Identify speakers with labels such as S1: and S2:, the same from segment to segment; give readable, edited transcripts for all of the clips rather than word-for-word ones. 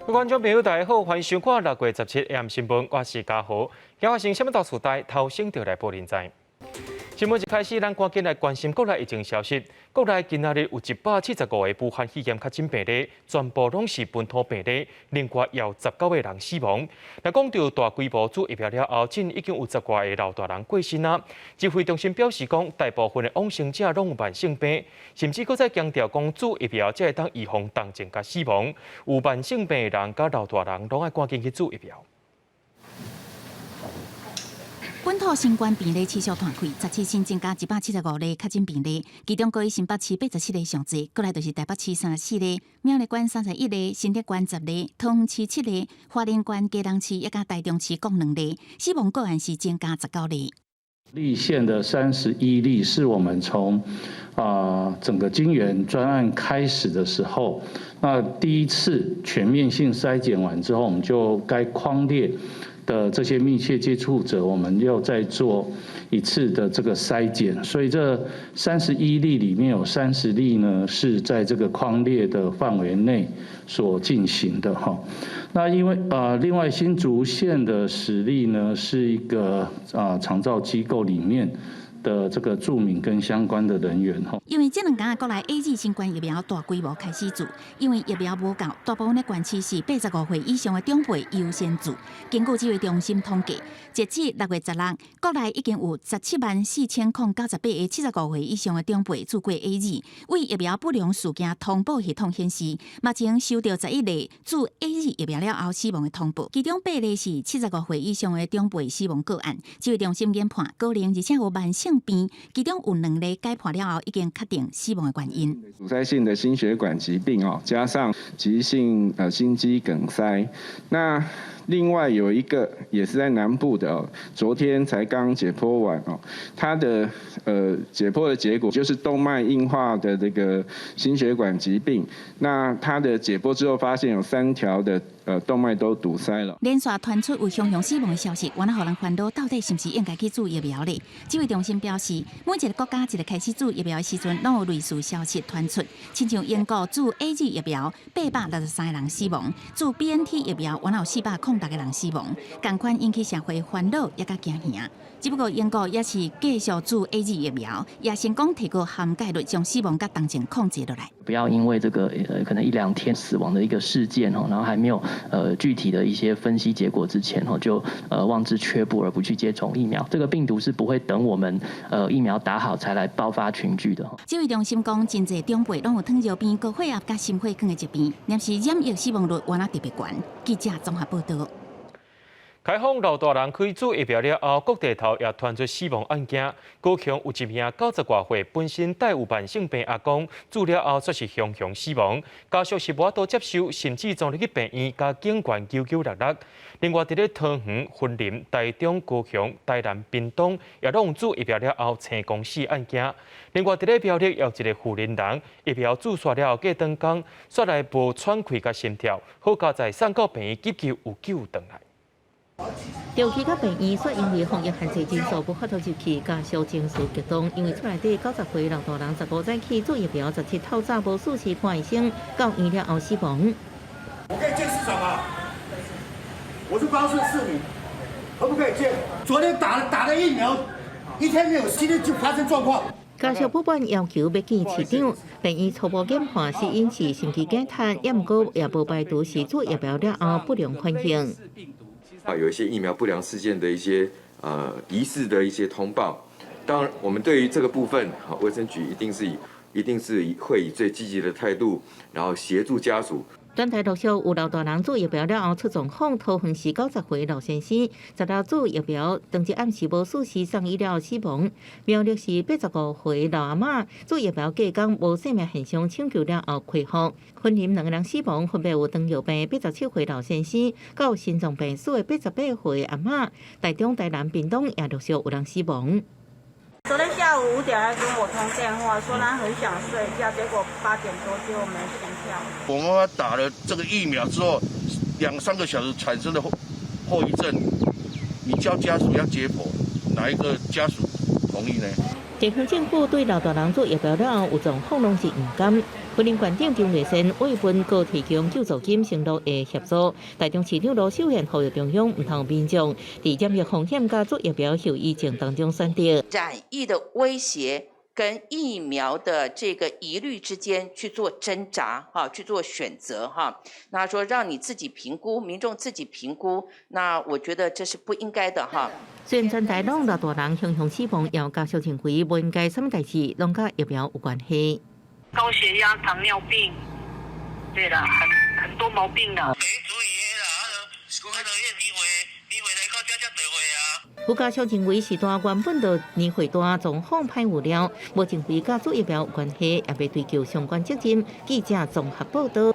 S1: 观众朋友，大家好，欢迎收看6月17日新闻，我是嘉豪。今发生什么大事代，头先就来报连载。新闻一开始，咱赶紧来关心国内疫情消息。国内今仔日有175个武汉肺炎确诊病例，全部拢是本土病例，另外也有19个人死亡。来讲到大规模注疫苗了后，竟已经有10外个老大人过身啊。指挥中心表示讲，大部分的往生者拢有慢性病，甚至搁再强调讲，注疫苗才会当预防重症甲死亡。有慢性病的人甲老大人拢爱赶紧去注疫苗。
S2: 本土新冠病例持续断开，17新增加175例确诊病例，其中高雄新北市87例上侪，过来就是台北市34例、苗栗县31例、新竹县10例、桃园市7例、花莲县嘉南市一甲台中市各2例，死亡个案是增加19例。
S3: 立县的31例是我们从整个金源专案开始的时候，那第一次全面性筛检完之后，我们就该匡列的这些密切接触者，我们又再做一次的这个筛检，所以这31例里面有30例呢是在这个匡列的范围内所进行的哈。那因为另外新竹县的10例呢是一个长照机构里面的这个住民跟相关的人员吼，
S2: 因为这2天国内 AZ 新冠疫苗大规模开始注，因为疫苗无够，大部分的县市是85岁以上的长辈优先注。根据指挥中心统计，截至6月10日，国内已经有174098个75岁以上的长辈注过 AZ。为疫苗不良事件通报系统显示，目前收到11例注 AZ 疫苗了后死亡的通报，其中8例是75岁以上的长辈死亡个案。指挥中心研判高龄而且有慢性病，其中有2例解判了后已经确定死亡的原因。
S4: 阻塞性的心血管疾病加上急性心肌梗塞。那另外有一个也是在南部的昨天才刚解剖完他的解剖的结果就是动脉硬化的这个心血管疾病。那他的解剖之后发现有3条的动脉都堵塞了。
S2: 连续传出有熊熊死亡的消息，原来让人烦恼，到底是不是应该去注疫苗呢？指挥中心表示，每一个国家一个开始注疫苗的时阵，拢有类似消息传出，亲像英国注 AZ 疫苗863人死亡，注 BNT 疫苗原来有406个人死亡，同款引起社会烦恼也甲惊吓。只不过英国也是继续注 AZ 疫苗，也成功提高涵盖率，将死亡甲重症控制落来。
S5: 不要因为这个可能1-2天死亡的一个事件然后还没有具体的一些分析结果之前就妄自却步而不去接种疫苗。这个病毒是不会等我们疫苗打好才来爆发群聚的。
S2: 指挥中心讲，真侪长辈拢有糖尿病、高血压甲心血管的疾病，但是染疫死亡率原来特别高。记者综合报道。
S1: 开放老大人可以注疫苗了后，各地头也传出死亡案件。高雄有一名90多岁本身带有慢性病阿公，注了后却是熊熊死亡，家属是无法度接受，甚至送入去病院，甲警员996。另外，伫咧桃园、云林、台中、高雄、台南、屏东也拢有注疫苗了后成功死案件。另外，伫咧苗栗也有一个妇人人疫苗注射了后过2天，煞来无喘气甲心跳，好佳在送到病院急救有救回来。
S6: 中去到病院，却因为防疫限制人数无法度入去，家属情绪激动，因为厝内底90岁老大人15早起做疫苗，17透早无4时半医生到医了后死亡。
S7: 我可以见市长吗？我是高雄市民，可不可以见？昨天打的疫苗，1天没有，今天就发生状况。
S6: 家属不满要求要见市长，病院初步检判是因是心肌梗塞，也毋过也无排除是做疫苗了后不良反应。
S8: 有一些疫苗不良事件的一些疑似的一些通报，当然我们对于这个部分，卫生局一定是会以最积极的态度，然后协助家属。
S6: 全台陆续有老大人做疫苗了后出状况，桃园市90岁老先生10日做疫苗，当日暗时无4时送医了死亡。苗栗市85岁老阿嬷做疫苗隔天无生命现象抢救了后恢复。云林2个人死亡，分别有糖尿病87岁老先生，到心脏病死的88岁阿嬷。台中、台南、屏东也陆续有人死亡。
S9: 昨天下午5点还跟我通电话，说他很想睡觉，结果8点多就没心跳。
S10: 我妈妈打了这个疫苗之后，2-3个小时产生的后遗症，你叫家属要解剖，哪一个家属同意呢？
S6: 地方政府对老大人做疫苗了后有状况拢是唔甘。云林县长张瑞生为本告提供救助金承诺的协助，台中市长罗秀燕呼吁中央唔通民众在染疫风险加做疫苗后疫情当中选择
S11: 染疫的威胁跟疫苗的这个疑虑之间去做挣扎哈，去做选择哈。那说让你自己评估，民众自己评估，那我觉得这是不应该的哈。
S6: 虽然全台拢老大人雄雄死亡，要甲小情回不应该什么代志，拢甲疫苗有关系。
S12: 高血压、糖尿病，对啦，很多毛病啦。
S6: 有家小情为时段原本就年岁大，状况歹有了，无情为甲做疫苗有关系，也被追究相关责任。记者综合报道。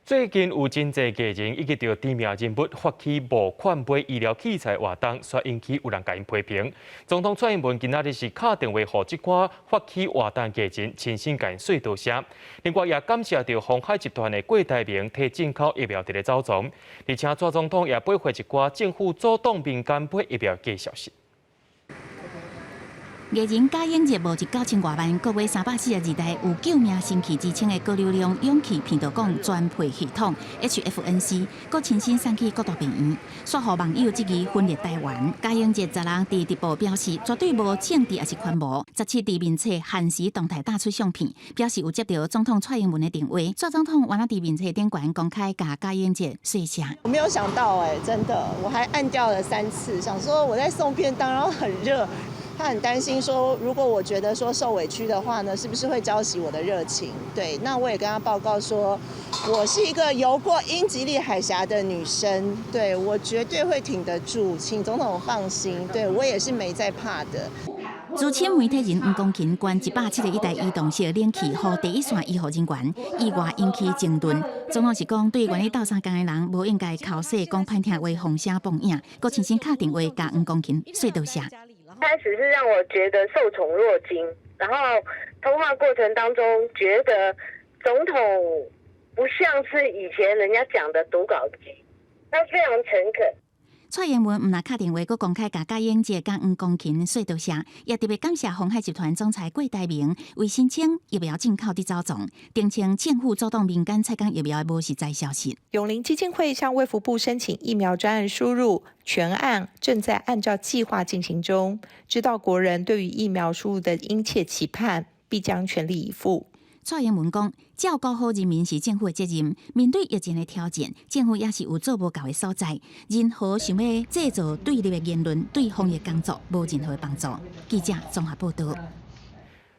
S1: 最近有真侪艺人以及着知名人物发起募款买医疗器材活动，却引起有人甲因批评。总统蔡英文今仔日是敲电话予即寡发起活动艺人，亲身甲因说道谢。另外也感谢着鸿海集团的郭台铭替进口疫苗伫咧走踪，而且蔡总统也买回一寡政府主动民间买疫苗嘅消息。
S2: 艺人贾永杰募集9000多万，各买342台有救命神器之称的高流量勇气片导管专配系统 HFNC， 佮亲身送去各大病院，说互网友质疑分裂台湾。贾永杰10人伫直播表示，绝对无政治也是宽模，17伫面册限时动态打出相片，表示有接到总统蔡英文的电话，蔡总统原来伫面册顶悬公开甲贾永杰说谢。
S13: 我没有想到真的，我还按掉了3次，想说我在送便当，然后很热。他很担心说，如果我觉得说受委屈的话呢，是不是会浇熄我的热情？对，那我也跟他报告说，我是一个游过英吉利海峡的女生，对我绝对会挺得住，请总统放心，对我也是没在怕的。
S2: 资深媒体人黄光芹捐171台移动式冷气，予第一线医护人员，意外引起争论。总统是讲，对愿意斗相共的人，无应该口说讲歹听话，放声放影，佮亲身敲电话甲黄光芹说道谢。
S12: 开始是让我觉得受宠若惊，然后通话过程当中觉得总统不像是以前人家讲的读稿机，他非常诚恳。
S2: 蔡英文唔但敲电话，佮公开甲贾永杰、甲黄光芹说道谢，也特别感谢鸿海集团总裁郭台铭为申请疫苗进口伫走踪，澄清政府主动民间采购疫苗的无实在消息。
S14: 永林基金会向卫福部申请疫苗专案输入，全案正在按照计划进行中。知道国人对于疫苗输入的殷切期盼，必将全力以赴。
S2: 蔡英文讲，照顾好人民是政府的责任。面对疫情的挑战，政府也是有做无够的所在。任何想要制造对立的言论，对防疫工作无任何帮助。记者综合报道。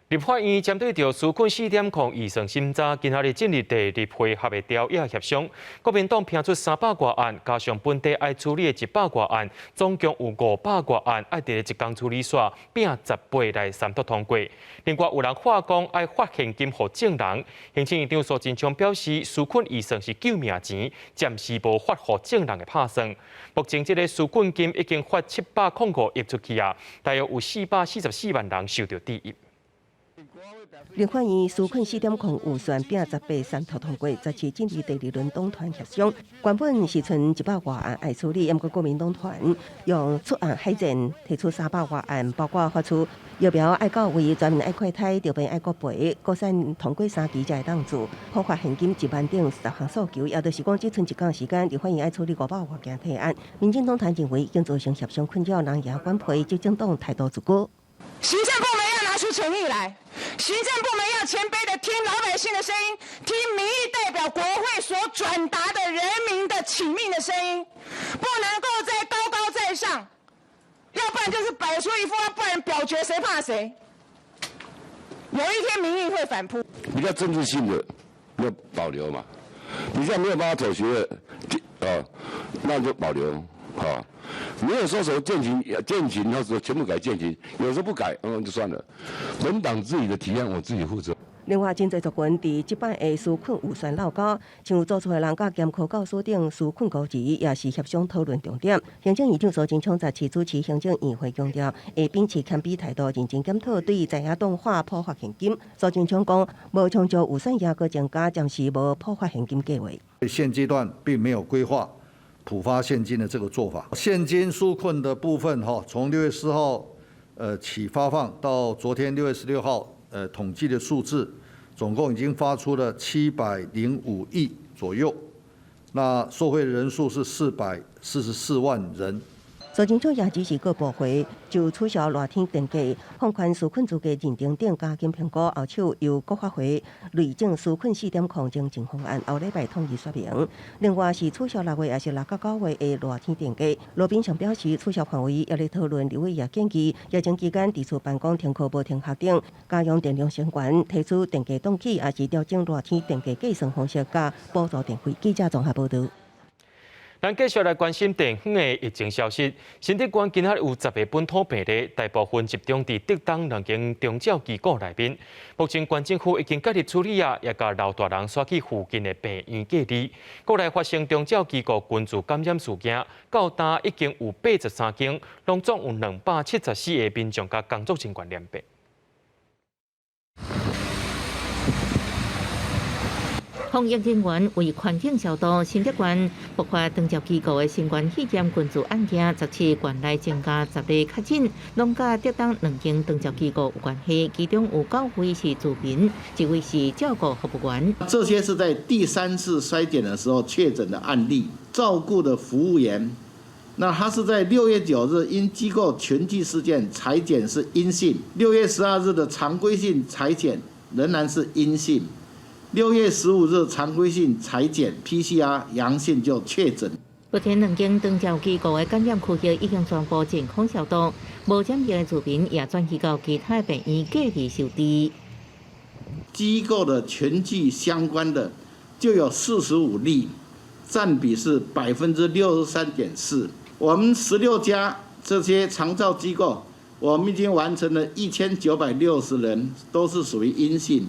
S1: 立法院针对着纾困4点控预算审查，今仔日进入第2回合的调野协商。国民党评出300多案，加上本地爱处理的100多案，总共有500多案，爱伫一天处理煞，并18来3读通过。另外有人话讲爱发现金予证人，行政院长苏贞昌表示，纾困预算是救命钱，暂时无发予证人的拍算。目前这个纾困金已经发705亿出去啊，大约有444万人受到抵益。
S15: 立法院纾困4点控预算并18三读通过，17进入第2轮党团协商。原本是剩100多案爱处理，不过国民党团用出案海战提出300多案，包括发出疫苗爱到位、全民爱快筛、调配爱国赔、国产通过3期才会当做，普发现金1万等10项诉求，也就是讲只剩1天时间，立法院爱处理500多件提案。民进党团认为已经造成协商困扰，人也管配，执政党态度自高。
S16: 行政部门要拿出诚意来，行政部门要谦卑的听老百姓的声音，听民意代表国会所转达的人民的请命的声音，不能够再高高在上，要不然就是摆出一副要不然表决谁怕谁。有一天民意会反扑。
S10: 比较政治性的要保留嘛，比较没有办法妥协的，那就保留。没有说什么践行，或者全部改践行，有时候不改，就算了。本党自己的提案，我自己负责。
S15: 另外，真侪族群伫即摆的纾困预算闹高，像有做出的人甲监考教师等纾困估值，也是协商讨论重点。行政院长苏贞昌17主持行政院会强调，会秉持谦卑态度，认真检讨对在野党化普发现金。苏贞昌讲，无抢救预算也搁增加，暂时无普发现金计划。
S17: 现阶段并没有规划普发现金的这个做法。现金纾困的部分，从6月4号起发放到昨天6月16号统计的数字，总共已经发出了705亿左右，那受惠人数是444万人。
S15: 苏警长也指示各部会就取消热天电价、放宽纾困资格认定等加紧评估，后手由国发会内政纾困4.0精进方案，后礼拜统一说明。另外是取消6月也是6到9月的热天电价。罗秉祥表示，取消范围也在讨论，立委也建议疫情期间提出办公停课无停学等，加强电量相关，提出电价冻起，也是调整热天电价计算方式，加补助电费。记者综合报道。
S1: 咱继续来关心地方的疫情消息。新竹县今仔有10个本土病例，大部分集中伫竹东2间中照机构内面。目前县政府已经介入处理也甲老大人刷去附近的病院隔离。国内发生中照机构群聚感染事件，到今已经有83件，拢总有274个民众甲工作人员染病。
S6: 防疫人员为环境消毒，新竹县爆发长照机构的新冠肺炎群聚案件，17县内增加10例确诊，拢甲竹东2间长照机构有关系，其中有9位是住民，1位是照顾服务员。
S18: 这些是在第3次筛检的时候确诊的案例，照顾的服务员，那他是在6月9日因机构群聚事件采检是阴性，6月12日的常规性采检仍然是阴性。6月15日常规性采检 PCR 阳性就确诊。
S6: 目前2间长照机构的感染区域已经全部健康消毒，无染疫的住民也转移到其他病院隔离受治。
S18: 机构的群聚相关的就有45例，占比是63.4%。我们16家这些长照机构，我们已经完成了1960人，都是属于阴性。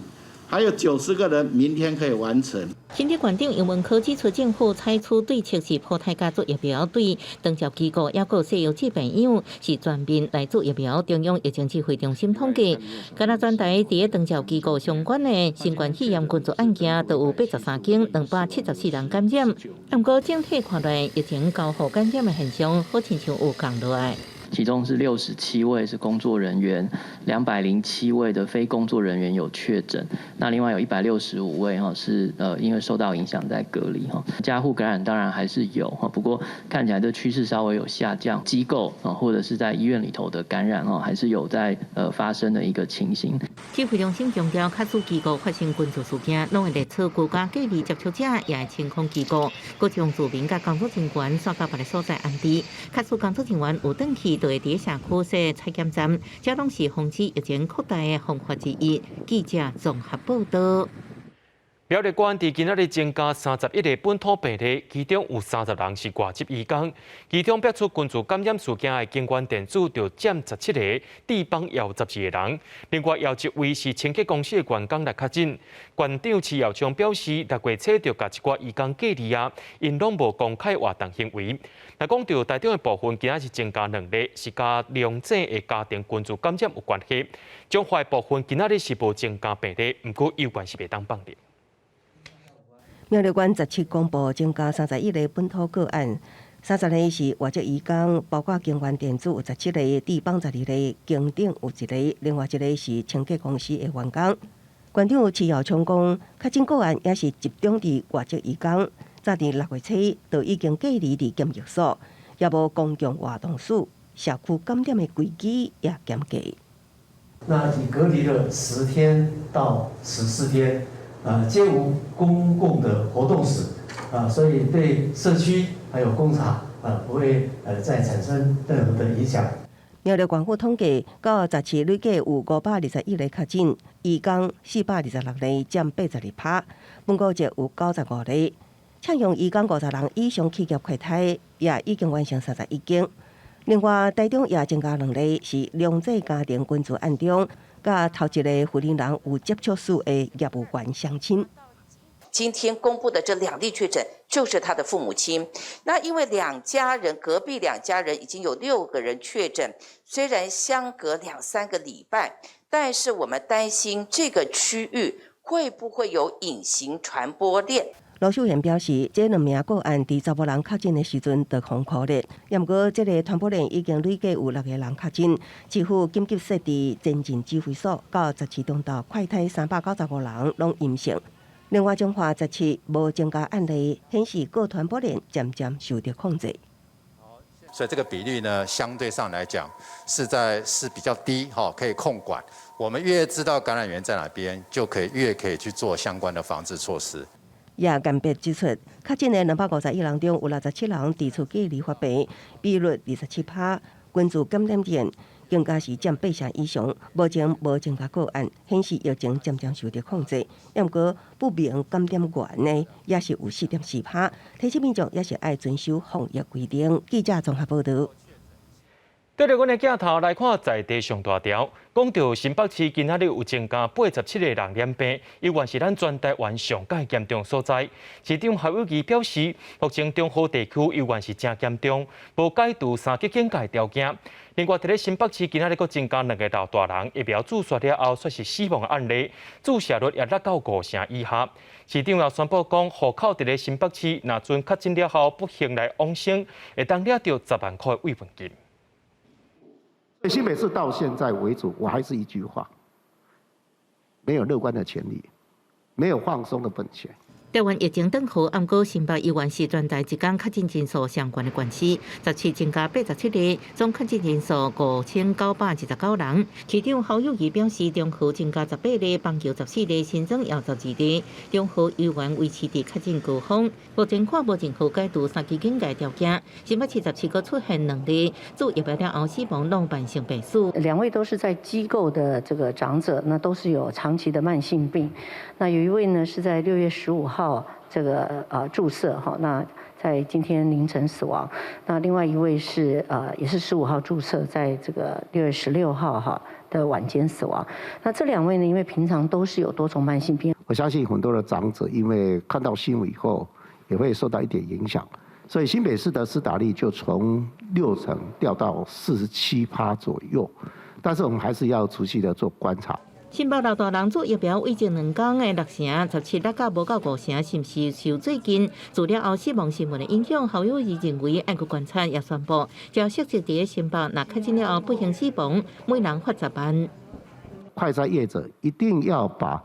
S18: 还有90个人明天可以完成。
S6: 新竹县长杨文科指出，政府采取对策是普太家族疫苗，对长照机构也有西药治病友是全面来做疫苗。中央疫情指挥中心统计，今仔全台伫长照机构相关的新冠肺炎群聚案件，都有83件，274人感染。不过整体看来，疫情高户感染的现象好亲像有降落来。
S5: 其中是67位是工作人员，207位的非工作人员有确诊，那另外有165位是因为受到影响在隔离家户感染当然还是有不过看起来这趋势稍微有下降，机构或者是在医院里头的感染还是有在发生的一个情形。
S6: 指挥中心强调，卡数机构发生群聚事件，拢会列出居家隔离接触者，也会清空机构，各将住民甲工作人员送到别个所在安置。卡数工作人员有登记，就会伫社区设采检站，这拢是防止疫情扩大的方法之一。记者综合报道。
S1: 苗栗县伫今仔日增加31个本土病例，其中有30人是外籍移工，其中爆出群聚感染事件的警官店主就占17个，地方也有12个人。另外，有1位是清洁公司的员工来确诊。县长徐耀昌表示，6月初就甲一寡移工隔离啊，因拢无公开活动行为。若讲到台中的部分，今仔是增加2例，是甲两者的家庭群聚感染有关系。中华的部分今仔日是无增加病例，不过有关是袂当放入。
S15: 苗栗县17公布增加31个本土个案，30个是外籍移工，包括警员店主有17个，地方12个，警长有1个，另外1个是清洁公司的员工。县长徐耀昌讲，确诊个案也是集中伫外籍移工，早伫6月初就已经隔离伫检疫所，也无公共活动数，社区感染的规矩也严格。
S19: 那已隔离了10天到14天。皆无公共的活动史所以对社区还有工厂不会再产生任何的影响。
S15: 苗栗县府统计，到17累计有521例确诊，移工426例，占82%，本国籍有95例。请用移工50人以上企业开胎也已经完成31件。另外，台中也增加2例，是两者家庭群聚案中。甲头一个妇人有接触史的业务员相亲。
S11: 今天公布的这2例确诊就是他的父母亲。那因为隔壁2家人已经有6个人确诊，虽然相隔2-3个礼拜，但是我们担心这个区域会不会有隐形传播链。
S15: 罗秀贤表示，这2名个案伫查某人确诊的时阵就封口列，不过这个传播链已经累计有6个人确诊，市府紧急设置前进指挥所，到17中到快筛395人拢阴性。另外，中华17无增加案例，显示各传播链渐渐受到控制。
S20: 所以这个比率呢，相对上来讲是比较低，可以控管。我们越知道感染源在哪边，就越可以去做相关的防治措施。
S15: 也干别指出，确诊的251人中有67人提出隔离发病，比率27%，关注感染点更加是占8成以上，目前无增加个案，显示疫情渐渐受到控制。不过不明感染源的也是有4.4%，提醒民众也是爱遵守防疫规定。记者综合报道。
S1: 对着阮的镜头来看在地上大条，讲到新北市今仔日有增加87个人染病，依然是咱全台湾上界严重所在。市长侯友宜表示，目前中部地区依然是真严重，无解除3级警戒条件。另外，伫咧新北市今仔日佫增加2个老大人疫苗注射了后，说是死亡的案例，注射率也落到5成以下。市长也宣布讲，户口伫咧新北市，若准确诊了后不幸来往生，会当领到10万块慰问金。
S21: 新北市到现在为止，我还是一句话：没有乐观的潜力，没有放松的本钱。
S6: 台湾疫情转好，暗过新北依然是全台一天确诊人数相关的县市，17增加87例，总确诊人数5929人。市长侯友宜表示，中和增加18例，邦桥14例，新增也12例，中和依然维持伫确诊高峰。目前看无任何解除3级警戒条件。新北市17个出现2例，注疫苗了后死亡拢慢性病死。
S22: 2位都是在机构的这个长者，那都是有长期的慢性病。那有一位呢是在6月15号这个注射哈，那在今天凌晨死亡。那另外一位是也是15号注射，在这个6月16号哈的晚间死亡。那这2位呢，因为平常都是有多重慢性病，
S21: 我相信很多的长者因为看到新闻以后，也会受到一点影响，所以新北市的施打率就从6成掉到47%左右。但是我们还是要持续的做观察。
S6: 新北老大人做疫苗已经2天的6成，17落到无到5成，是毋是受最近治疗后死亡新闻的影响？侯友宜认为，爱去观察，也宣布，只设置伫新北，若确诊了后不幸死亡，每人罚10万。
S21: 快筛业者一定要把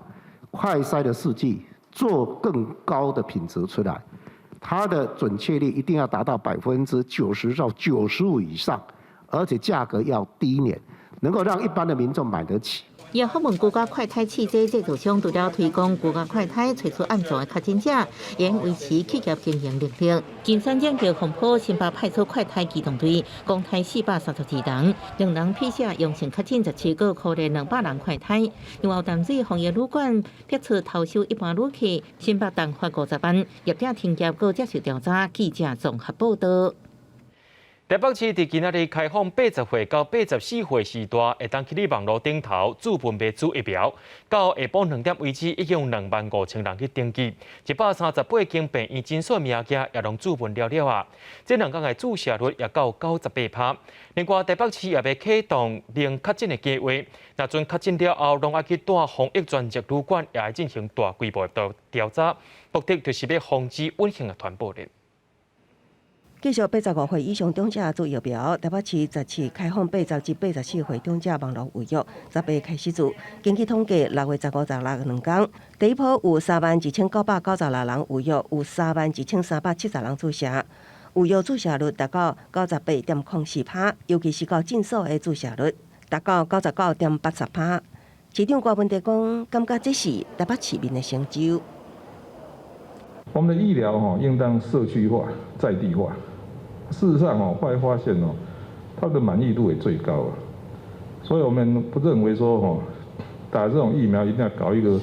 S21: 快筛的试剂做更高的品质出来，它的准确率一定要达到90%到95%以上，而且价格要低廉，能够让一般的民众买得起。
S6: 也访问国家快筛汽车制造商，除了推广国家快筛，找出安全的确诊者，仍维持企业经营能力。金山奖叫红埔新北派出快筛机动队，共派432人，2人PCR阳性确诊17个，可怜200人快筛。另外，淡水防疫旅馆撇出投诉一般旅客，新北单罚50万，业者停业搁接受调查。记者综合报道。
S1: 台北市伫今仔日开放80岁到84岁时代，会当去你网络顶头注本卖主疫苗。到下晡2点为止，已经有25000人去登记，138间病院诊所名额也拢注本了啊。这2天的注射率也到98%。另外，台北市也要启动零确诊的计划，若准确诊了后，拢要去住防疫专责旅馆，也要进行大规模的调查，目的就是要防止隐形的传播链。
S15: 继续85岁以上长者做疫苗，台北市17开放80至84岁长者网络预约，18开始做。根据统计，6月15、16 2天，第一波有31996人预约，有31370人注射，预约注射率达到98.04%，尤其是到诊所的注射率达到99.80%。市长郭文德讲，感觉这是台北市民的成就。
S23: 我们的医疗应当社区化、在地化。事实上后来发现它的满意度也最高啊，所以我们不认为说打这种疫苗一定要搞一个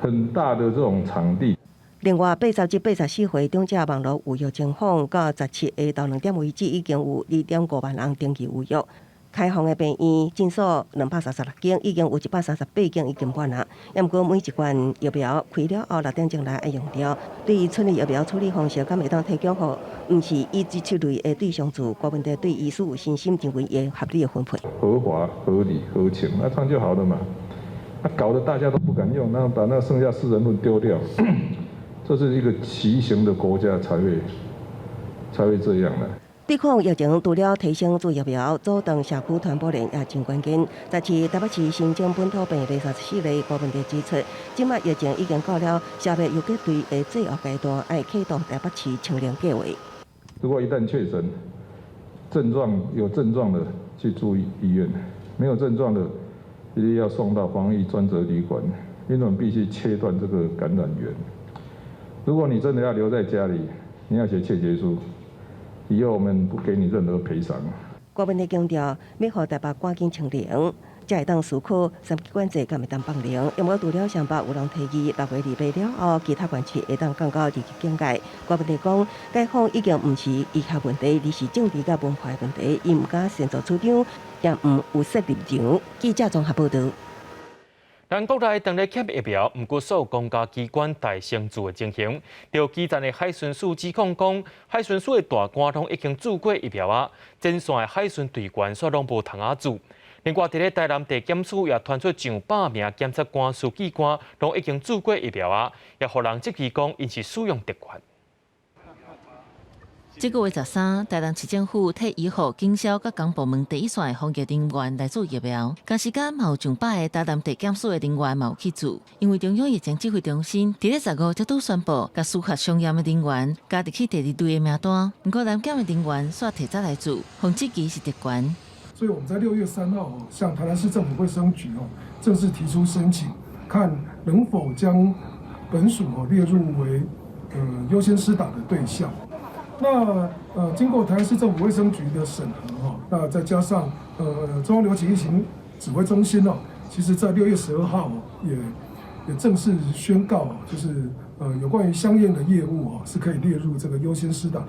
S23: 很大的这种场地。
S15: 另外，80至84岁长者网络预约情况，到17下到2点为止，已经有2.5万人登记预约。开放的病院诊所236间，已经有138间已经满了。不过每一罐疫苗开了后6点钟内要用掉。对于村里疫苗处理方式，敢会当提供予不是以这七类的对象组，郭文德对医师有信心，认为会合理的分配。
S23: 合法、合理、合情，那这样就好了嘛。搞得大家都不敢用，那把那剩下4人份丢掉，这是一个骑行的国家才会这样的。
S15: 对抗疫情，除了提升注疫苗、阻断社区传播链也真关键。但是台北市新增本土病例34例，高问题指出，即卖疫情已经到了社会游击队的最后阶段，要启动台北市清零计划。
S23: 如果一旦确诊，有症状的去住医院，没有症状的一定要送到防疫专责旅馆，因为我们必须切断这个感染源。如果你真的要留在家里，你要写切结书。以后我们不给你任何赔偿。
S15: 郭文丽强调，要让台北赶紧清零，才会当思考三级管制敢会当放零。因为除了上北有人提议6月28了后，其他县市会当降到2级警戒。郭文丽讲，解封已经不是医学问题，而是政治甲文化问题，伊唔敢先做主张，也唔有设立场。记者综合报道。
S1: 咱国内当日检疫苗，毋过受公家机关大成住的情形，就基站的海巡署指控讲，海巡署的大官拢已经做过疫苗啊，前线的海巡队员却拢无通做。另外，伫咧台南地检署也传出上百名检察官、书记官拢已经做过疫苗啊，也互人质疑讲因是使用特权。
S2: 这个月13，台南市政府替医护、警消甲公部门第一线的防疫人员来做疫苗。同时间，嘛有上百个台南地检署的人员嘛有去做，因为中央疫情指挥中心伫咧15才拄宣布，甲司法上验的人员加入去第2队的名单。不过南检的人员煞提早来做，防质疑是特权。
S3: 所以我们在6月3号向台南市政府卫生局正式提出申请，看能否将本属列入为优先施打的对象。那经过台南市政府卫生局的审核那再加上中央流行疫情指挥中心其实在6月12号也正式宣告就是有关于相应的业务是可以列入这个优先施打。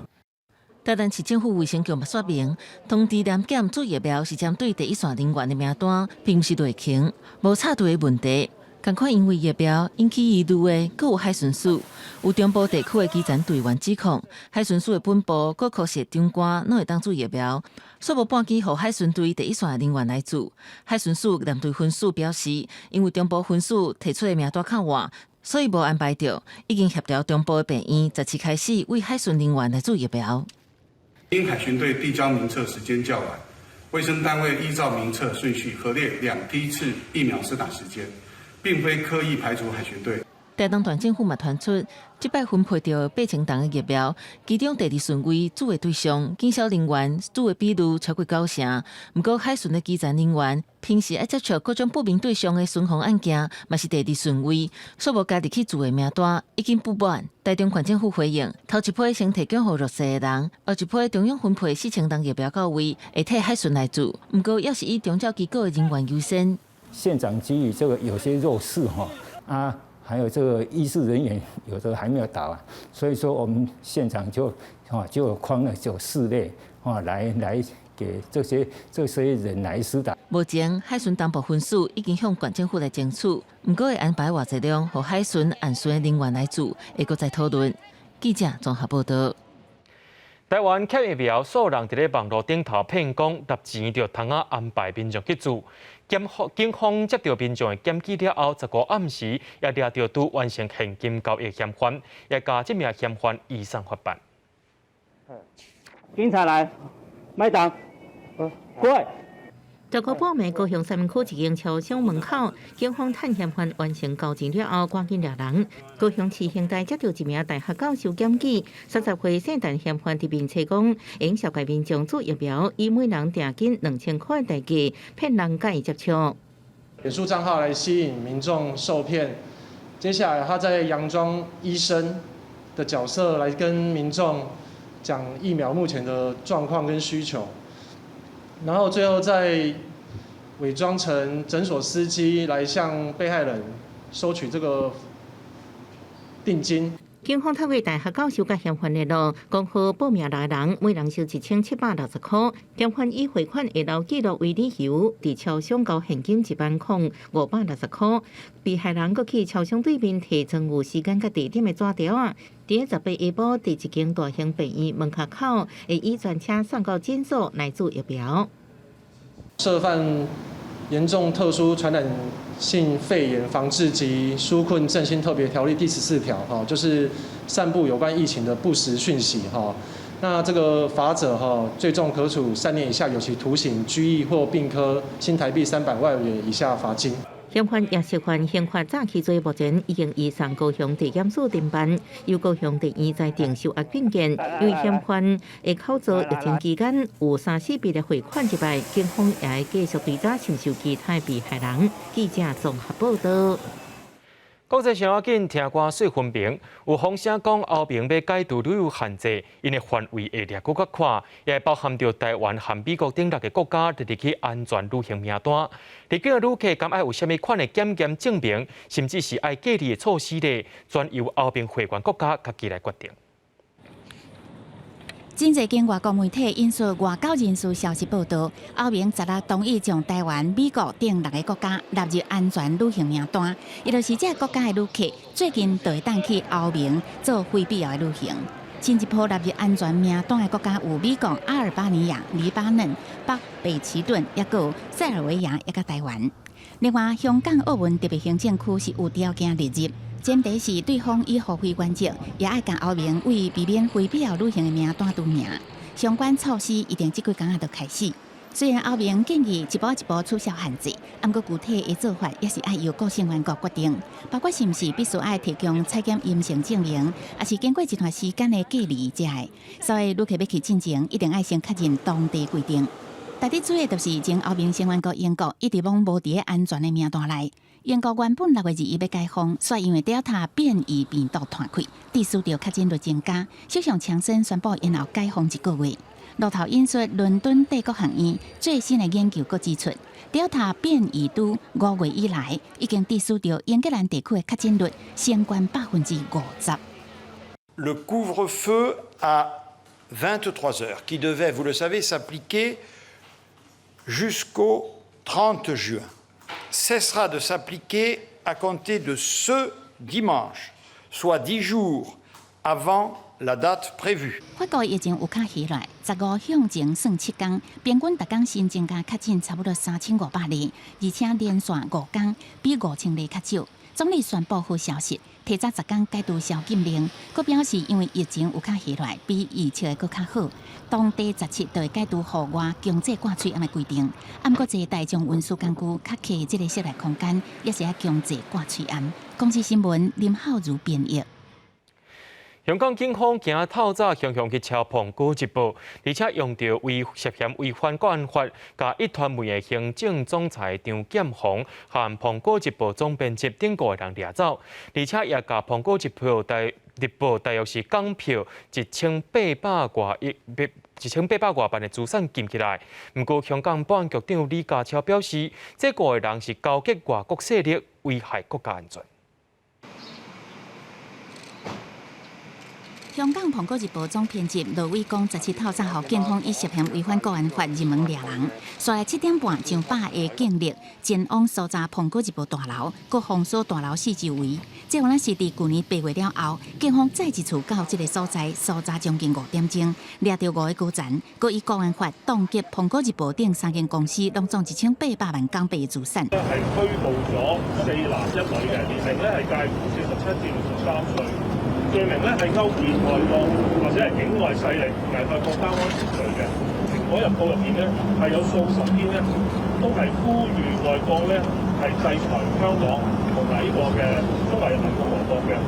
S2: 台南市政府卫生局嘛说明，通知南检做疫苗是针对第一线人员的名单，并不是类型，无插队的问题。同款因为疫苗引起疑虑的，阁有海巡署，有中部地区的基层队员指控，海巡署的本部阁科室长官拢会当做疫苗，煞无半支予海巡队第一线人员来做。海巡署南队分署表示，因为中部分署提出的名单较晚，所以无安排到，已经协调中部的病院17开始为海巡人员来做疫苗。
S4: 因海巡队递交名册时间较晚，卫生单位依照名册顺序核列2批次疫苗施打时间。并非刻意排除海巡队。
S2: 台东县政府嘛传出，即摆分配到8,000吨的疫苗，其中第2顺位主的对象，警消人员主的比率超过90%。不过海巡的基层人员平时爱接触各种不明对象的巡防案件，嘛是第2顺位，所无加入去做的名单已经不满。台中县政府回应，头一批先提供予弱势的人，后一批中央分配4,000吨疫苗到位，会替海巡来做。不过要是以宗教机构的人员优先。
S7: 县长给予这个有些弱势还有这个医事人员有的还没有打所以说我们县长就框了4类来给这些人来施打。
S2: 目前海巡东部分署已经向县政府来争取，不过会安排偌济量和海巡按巡的人员来做，会搁再讨论。记者综合报道。
S1: 台湾检疫苗，数人伫咧网络顶头骗讲拿钱就通安排民众去做。警方接到民众的检举了后，15暗时也抓到拄完成现金交易嫌犯，也甲这名嫌犯移送法办。
S24: 警察来，麦当，过来。
S6: 12个半暝，高雄三民区一间超商门口，警方探嫌犯完成交钱了后，赶紧抓人。高雄市刑大接到一名大学教授检举，30岁姓陈嫌犯伫面册讲，用小界民众做疫苗，以每人定金2000块代价，骗人甲伊接触。
S25: 脸书账号来吸引民众受骗，接下来他在佯装医生的角色来跟民众讲疫苗目前的状况跟需求。然后最后再伪装成诊所司机来向被害人收取这个定金。
S6: 警方透过大学教授甲嫌犯联络，讲好报名来人，每人收1760块。嫌犯以汇款下楼记录为理由，伫超商交现金1万块560块。被害人搁去超商对面提前有时间甲地点的纸条伫18下晡，伫一间大型病院门口，会以专车送到诊所来做疫苗。
S25: 涉犯严重特殊传染性肺炎防治及纾困振兴特别条例第14条，就是散布有关疫情的不实讯息，那这个罚则，最重可处3年以下有期徒刑、拘役或并科新台币300万元以下罚金。
S6: 嫌犯也涉犯刑法早期罪，目前已经移送高雄地检署侦办，由高雄地院裁定收押并件。因为嫌犯会考察疫情期间有3-4笔的汇款失败，警方也会继续追查承受其他被害人。记者综合报道。
S1: 国际上要紧听歌说分明，有风声讲后面要解除旅游限制，因为范围会略搁较宽，也包含着台湾和美国等6个国家直去安全旅行名单。入境的旅客敢爱有啥物款的检验证明，甚至是爱隔离的措施呢？全由后面会员国家家己来决定。
S2: 真侪间外国媒体引述外交人士消息报道，欧盟16同意将台湾、美国等6个国家纳入安全旅行名单，也就是这国家的旅客最近就会当去欧盟做非必要的旅行。新一波纳入安全名单的国家有美国、阿尔巴尼亚、黎巴嫩、北北齐顿，也有塞尔维亚，也甲台湾。另外，香港澳门特别行政区是有条件列入。前提是对方以付费原则，也爱甲欧盟为避免非必要旅行的名单除名。相关措施一定这几天就开始。虽然欧盟建议一步一步取消限制，不过具体的做法也是爱由各成员国决定，包括是毋是必须爱提供采检阴性证明，也是经过一段时间的隔离才会。所以旅客要去进前，一定爱先确认当地规定。大抵主要就是前欧盟成员国英国一直拢无伫安全的名单内。英国原本6月2日要解封，却因为 Delta 变异病毒传开，致使着确诊率增加。首相强生宣布因后解封1个月。路透引述伦敦帝国学院最新的研究，佫指出 ，Delta 变异株5月以来已经致使着英格兰地区的确诊率升高50%。
S8: Le couvre-feu à 23 heures, qui devait, vous le savez, s'appliquer jusqu'au 30 juin, cessera de s'appliquer à compter de ce dimanche, soit 10 jours avant la date prévue.
S2: 法国疫情有较起来，15向前算7天，平均每天新增加确诊差不多3500例，而且连续5天比5000例较少。总理宣布好消息，提早10天解除宵禁令，佮表示因为疫情有较起来，比预测的佮较好。当地17就会解除户外强制挂嘴安的规定，不过在大众运输工具较客这个室内空间，也是要强制挂嘴安。公司新闻林浩如编译。
S1: 香港警方今仔透早向去敲澎湖一部，而且用到涉嫌违反国安法，甲一团媒的行政总裁张建宏和澎湖一部总编辑等5个人掠走，而且也甲澎湖一部日报大约是港票1800多万的资产禁起来。不过，香港保安局长李家超表示，这5个人是勾结外国势力，危害国家安全。
S2: 香港澎湖日报总编辑罗伟光17透早后，警方以涉嫌违反国安法入门掠人，刷来7点半上百个警力前往搜查澎湖日报大楼，佮封锁大楼4周围。这原来是伫去年8月了后，警方再一次到这个所在搜查将近5点钟，掠到5个高层，佮以国安法冻结澎湖日报等3间公司，拢总1800萬港幣嘅資產。
S9: 係拘捕咗4男1女嘅，年齡咧係介乎47至63歲。罪名咧係勾結外國或者係境外勢力危害國家安全罪嘅。蘋果日報入邊咧係有數十篇咧，都係呼籲外國咧係制裁香港同埋呢個嘅中華人民共和國嘅。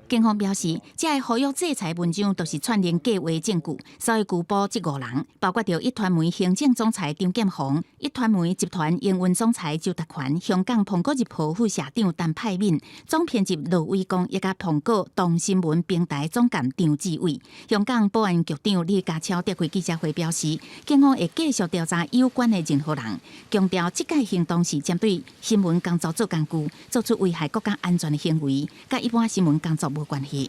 S2: 警方表示，这个呼吁制裁文章都是串联假话证据，所以拘捕这5人，包括着一团媒行政总裁张建宏、一团媒集团营运总裁周达权、香港澎湖日报副社长陈派敏、总编辑罗伟光，以及澎湖东新闻平台总监张志伟。香港保安局长李家超召开记者会表示，警方会继续调查有关的任何人，强调这届行动是针对新闻工作做工具，做出危害国家安全的行为，甲一般新闻工作冇關係。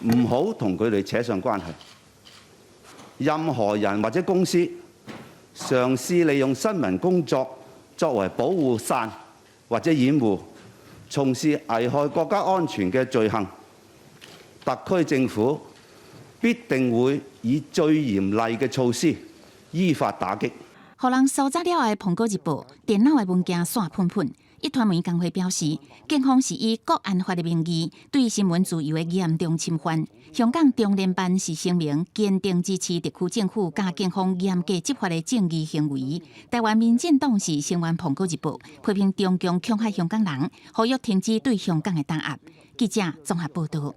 S12: 唔好同佢哋扯上關係。任何人或者公司嘗試利用新聞工作作為保護傘或者掩護，從事危害國家安全嘅罪行，特區政府必定會以最嚴厲嘅措施依法打擊。
S2: 互人收查了的《苹果日报》电脑的文件线喷喷。一传媒工会表示，警方是以国安法的名义对新闻自由的严重侵犯。香港中联办是声明坚定支持特区政府加警方严格执法的正义行为。台湾民进党是声援《苹果日报》，批评中共恐吓香港人，呼吁停止对香港的打压。记者综合报道。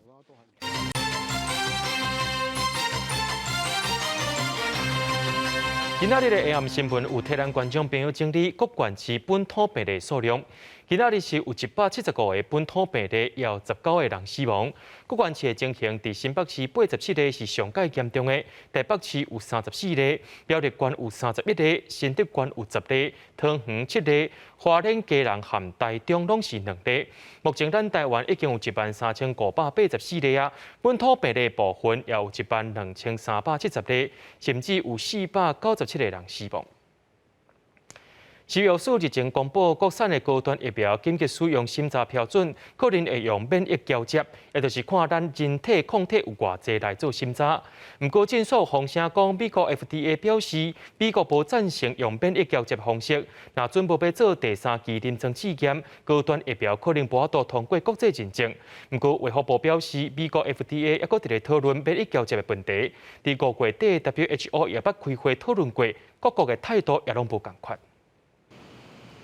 S1: 今仔日的 AM 新闻有替咱观众朋友整理各县市本土病例数量。今仔日是有175个本土病例，也有19个人死亡。各县市的情形，伫新北市87例是上界严重的，台北市有34例，苗栗县有31例，新竹县有10例，桃园7例，花莲、嘉南含台中拢是2例。目前咱台湾已经有13584例啊，本土病例部分也有12370例，甚至有497个人死亡。食药署日前公布，国产的高端疫苗紧急使用审查标准，可能会用免疫交接，也就是看咱人体抗体有偌济来做审查。不过，政府风声讲，美国 FDA 表示，美国无赞成用免疫交接方式。若准备要做第3期临床试验，高端疫苗可能无法度通过国际认证。不过，卫福部表示，美国 FDA 还佫伫咧讨论免疫交接的问题。伫5月底 ，WHO 也捌开会讨论过，各国的态度也拢无共款。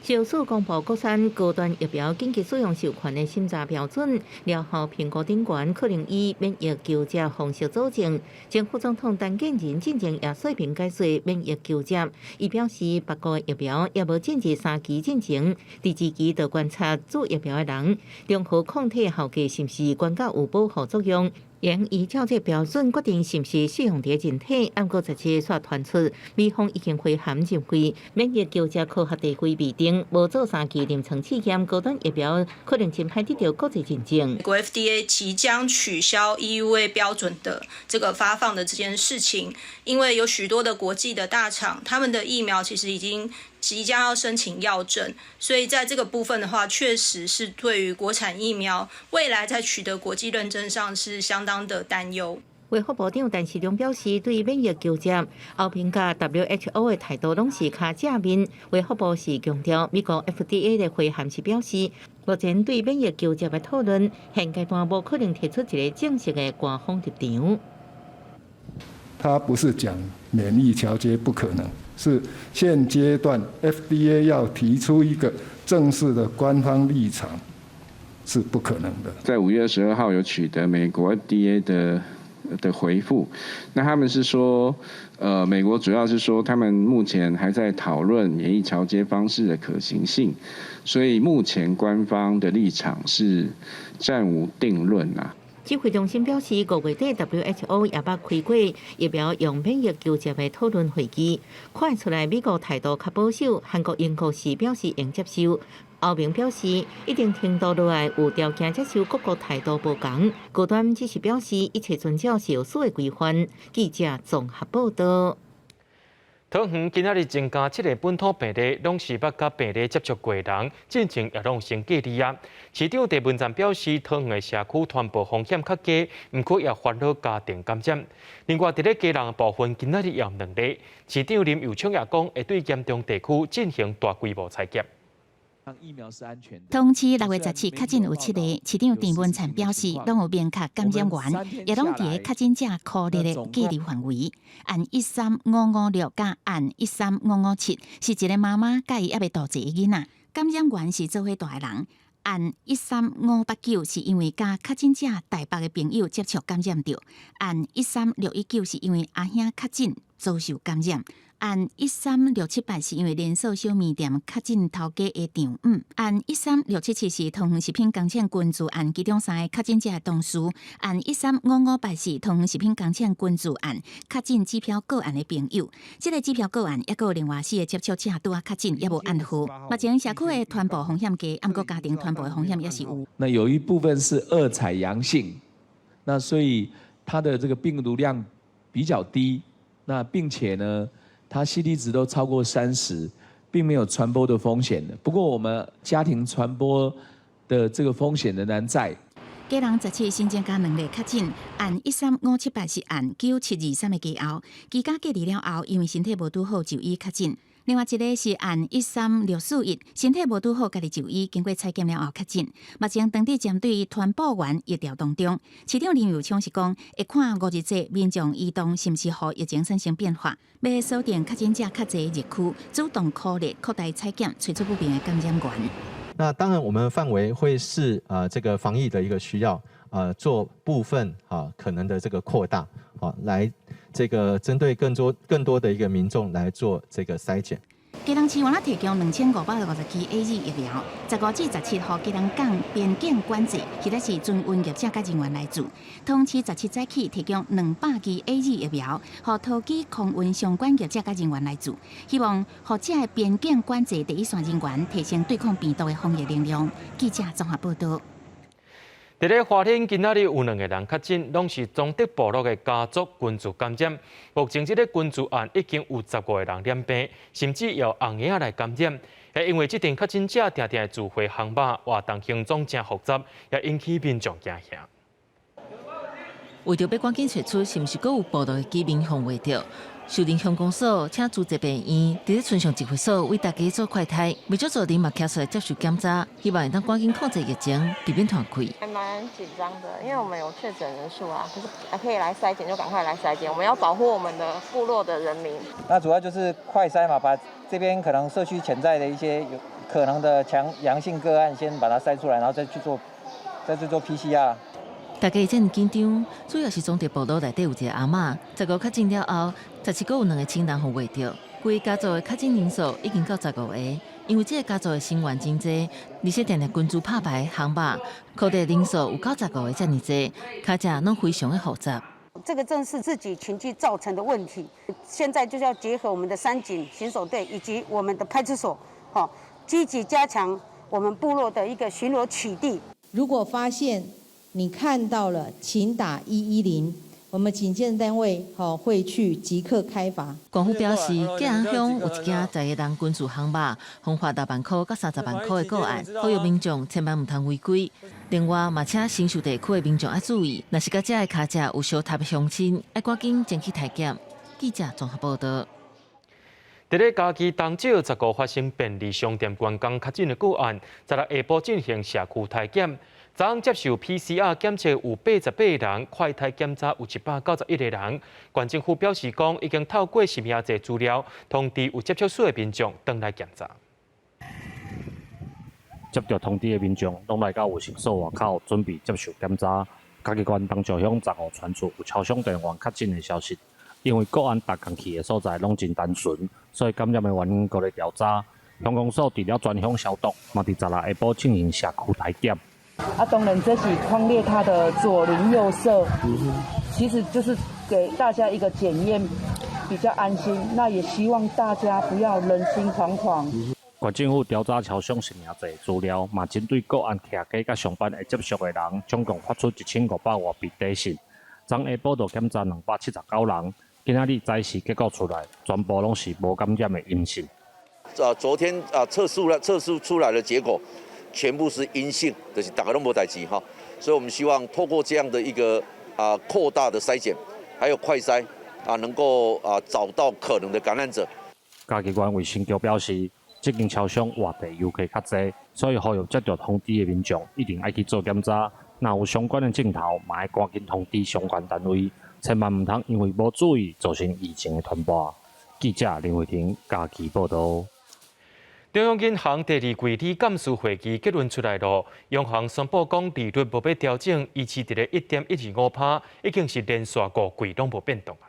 S6: 食药署公布国产高端疫苗紧急使用授权的审查标准，疗效评估顶悬，可能以免疫交接方式组成。前副总统陈建仁进前也说明解说免疫交接，伊表示别国疫苗也无进入3期进程，第2期就观察做疫苗的人，中和抗体效果是毋是观察有保护作用。仍依照这标准决定是毋是适用伫人体。按过17煞传出，美方已经回函认为免疫交接科学地位未定，无做3期临床试验，高端疫苗可能真歹得到国际认证。
S10: 美国 FDA 即将取消 EUA 标准的这个发放的这件事情，因为有许多的国际的大厂，他们的疫苗其实已经即将要申请药证，所以在这个部分的话，确实是对于国产疫苗未来在取得国际认证上是相当的担忧。
S6: 卫福部长陈时中表示，对免疫交接，欧评甲 WHO 的态度拢是较正面。卫福部是强调，美国 FDA 的回函是表示，目前对免疫交接的讨论，现阶段无可能提出一个正式的官方立场。
S13: 他不是讲免疫交接不可能。是现阶段 FDA 要提出一个正式的官方立场是不可能的。
S14: 在5月22号有取得美国 FDA 的回复，那他们是说，美国主要是说他们目前还在讨论免疫交接方式的可行性，所以目前官方的立场是暂无定论啊。
S6: 指挥中心表示，5月底 WHO 也捌开过疫苗用免疫交接的讨论会议，看出来美国态度较保守，韩国、英国是表示应接受。欧盟表示，一定程度落来有条件接受各国态度不同。高端只是表示一切遵照食药署的规范。记者综合报道。
S1: 桃园今仔日增加7个本土病例，拢是捌甲病例接触过的人，进前也拢先隔离啊。市长郑文灿表示，桃园的社区传播风险较低，毋过也烦恼家庭感染。另外，伫咧家人的部分，今仔日也有2例。市长林佑昌也讲，会对严重地区进行大规模采检。
S16: 疫苗是安全的。
S2: 桃园市6月17确诊有7例，市长郑文灿表示，拢有明确感染源，也拢伫咧确诊者可立的隔离范围。按13556甲按13557是一个妈妈甲伊还未大一个囡仔，感染源是做伙大的人。按13589是因为甲确诊者台北的朋友接触感染着，按13619是因为阿兄确诊遭受感染。按13678是因为连锁小面店确诊头家的丈夫，按13677是桃园食品工厂群聚案其中3个确诊者的同事，按13558是桃园食品工厂群聚案确诊机票个案的朋友。这个机票个案也有另外4个接触者拄啊确诊，也无暗号。目前社区的传播风险低，不过家庭传播的风险也是有。
S16: 那有一部分是2采阳性，那所以它的这个病毒量比较低，那并且呢，它 CT 值都超过30，并没有传播的风险的。不过我们家庭传播的这个风险仍然在。
S2: 家人17新增加2例确诊，按13578是按9723的家后，居家隔离了后，因为身体无拄好就医确诊。另外一个是按13641，身体无拄好，家己就医，经过采检了后确诊。目前当地针对团保员疫调当中，市长林佑昌是讲，会看5日节民众移动是毋是互疫情产生变化，要锁定确诊者较侪的热区，主动扩大采检，找出不明的感染源。
S5: 那当然，我们范围会视这个防疫的一个需要，做部分可能的这个扩大，来这个针对更多的一个民众来做这个筛检。
S2: 基隆市原来提供2550支 AZ 疫苗，15至17号基隆港边境管制，现在是准运业者甲人员来做。通知17早起提供200支 AZ 疫苗，予桃机空运相关业者甲人员来做，希望予这的边境管制第一线人员提升对抗病毒的防疫能力。记者综合报道。
S1: 伫咧花莲今仔日有2个人确诊，拢是中德部落的家族群聚感染。目前这个群聚案已经有15个人染病，甚至由红眼来感染。也因为这阵确诊者常常自回航班，活动行踪真复杂，也引起民众惊吓。
S11: 为着要赶紧找出是毋是阁有部落的居民防袂着，树林乡公所请主责病院伫咧村上指挥所为大家做快筛，未少做人嘛徛出来接受检查，希望会当赶紧控制疫情，避免团开。
S17: 还蛮紧张的，因为我们有确诊人数啊，可是还可以来筛检就赶快来筛检，我们要保护我们的部落的人民。
S18: 那主要就是快筛嘛，把这边可能社区潜在的一些有可能的阳性个案先把它筛出来，然后再去做 PCR。
S11: 大家真紧张，主要是中德部落内底有一个阿嬷，15确诊了后，17个有2个亲人防袂着，规家族的确诊人数已经到15个。因为这个家族的成员真多，而且常常群聚拍牌航吧，可能人数有到15个这么多，卡价拢非常的复杂。
S19: 这个正是自己群聚造成的问题，现在就是要结合我们的山警巡守队以及我们的派出所，积极加强我们部落的一个巡逻取缔。
S26: 如果发现你看到了，请打110，我们警监单位会去即刻开罚。
S11: 官府表示，吉安乡有一件10个人群聚航吧，罚款10万块到30万块的个案，呼吁民众千万唔通违规。另外，嘛请新宿地区的民众要注意，若是甲这个卡车有相塔的乡亲，要赶紧前去体检。记者综合报道。
S1: 伫咧嘉义东石15发生便利商店员工确诊的个案，16下晡进行社区体检。早上接受 PCR 检测有88个人，快筛检查有191个人。县政府表示讲，已经透过实名制资料，通知有接触史的民众回来检查。
S27: 接到通知的民众，拢来到卫生所外口准备接受检查。嘉义县东石乡15传出有超商店员确诊的消息，因为个案搭工去的所在拢真单纯，所以感染的原因搁咧调查。乡公所除了专项消毒，嘛伫16下晡进行社区体检。
S26: 当然这起匡列它的左邻右舍，其实就是给大家一个检验，比较安心。那也希望大家不要人心惶惶。
S27: 县政府调查超商实名制资料，嘛针对个案徛家甲上班会接触的人，总共发出1500多笔底信。昨下晡就检查279人，今仔日早时结果出来，全部拢是无感染的阴性。
S28: 昨天测试出来的结果全部是阴性，就是大家都没代志哈。所以我们希望透过这样的一个扩大的筛检，还有快筛能够找到可能的感染者。
S27: 嘉义县卫生局表示，这间超商活地游客较济，所以呼吁接到通知的民众一定要去做检查。若有相关的镜头，嘛要赶紧通知相关单位，千万唔通因为无注意造成疫情的传播。记者林慧婷嘉义报道。
S1: 中央银行第2季理监事会议结论出来咯，央行宣布讲利率无要调整，维持伫咧1.125%，已经是连续5季拢无变动啊。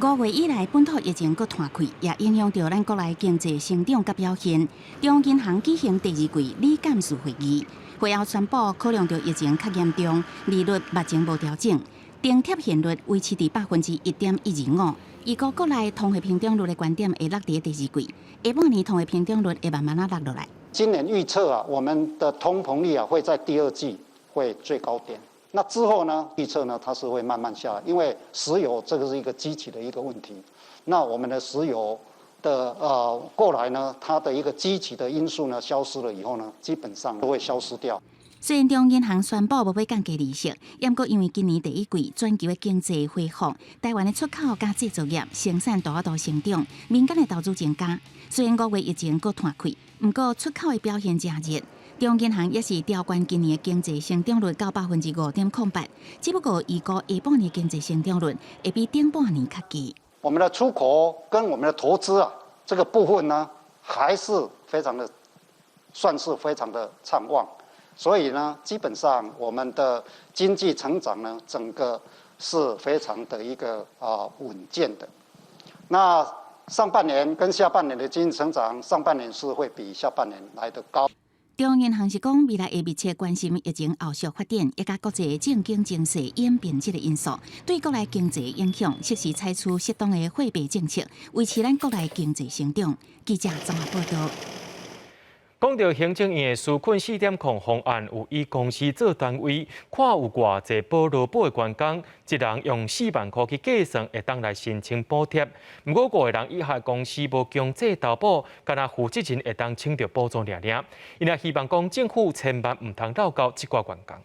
S2: 5月以来，本土疫情搁摊开，也影响到咱国内经济成长甲表现。中央银行举行第2季理监事会议，会后宣布考量到疫情较严重，利率目前无调整，定贴现率维持伫1.125%。预估国内通货膨胀率的观点会落伫第2季，下半年通货膨胀率会慢慢落落来。
S29: 今年预测我们的通膨率会在第2季会最高点。那之后呢？预测呢，它是会慢慢下来，因为石油这个是一个基期的一个问题。那我们的石油的过来呢，它的一个基期的因素呢消失了以后呢，基本上都会消失掉。
S2: 虽然中央银行宣布无要降低利息，不过因为今年第一季全球的经济恢复，台湾的出口加制造业生产大幅度成长，民间的投资增加。虽然5月疫情搁断开，不过出口的表现正热。中央银行也是调悬今年的经济成长率到5.08%，只不过预估下半年经济成长率会比顶半年较低。
S29: 我们的出口跟我们的投资啊，这个部分呢，还是算是非常的畅旺，所以呢，基本上我们的经济成长呢，整个是非常的一个稳健的。那上半年跟下半年的经济成长，上半年是会比下半年来得高。
S2: 中央银行是讲，未来会密切关心疫情后续发展，以及国际政经情势演变这个因素对国内经济影响，适时采取适当的货币政策，维持咱国内经济成长。记者综合报道。
S1: 讲到行政院的纾困4.0方案，有以公司做单位，看有偌济保劳保的员工，一人用4万块去计算，会当来申请补贴。不过5个人以下公司无强制投保，干那负责人会当请到补助尔。因也希望讲政府千万唔通绕到这挂员工。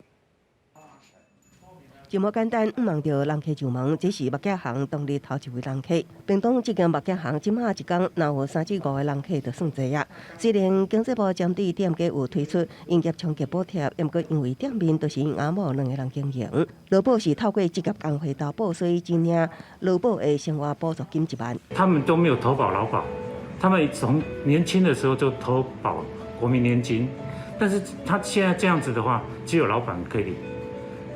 S3: 就无简单，唔望着人客就问，这是物件行当日头一位人客。并当这间物件行即马一天若有3至5个人客，就算济啊。虽然经济部针对店家有推出营业冲击补贴，不过因为店面都是因阿某2个人经营，劳保是透过职业工会投保，所以今年劳保的生活补助金1万。
S4: 他们都没有投保劳保，他们从年轻的时候就投保国民年金，但是他现在这样子的话，只有老板可以领。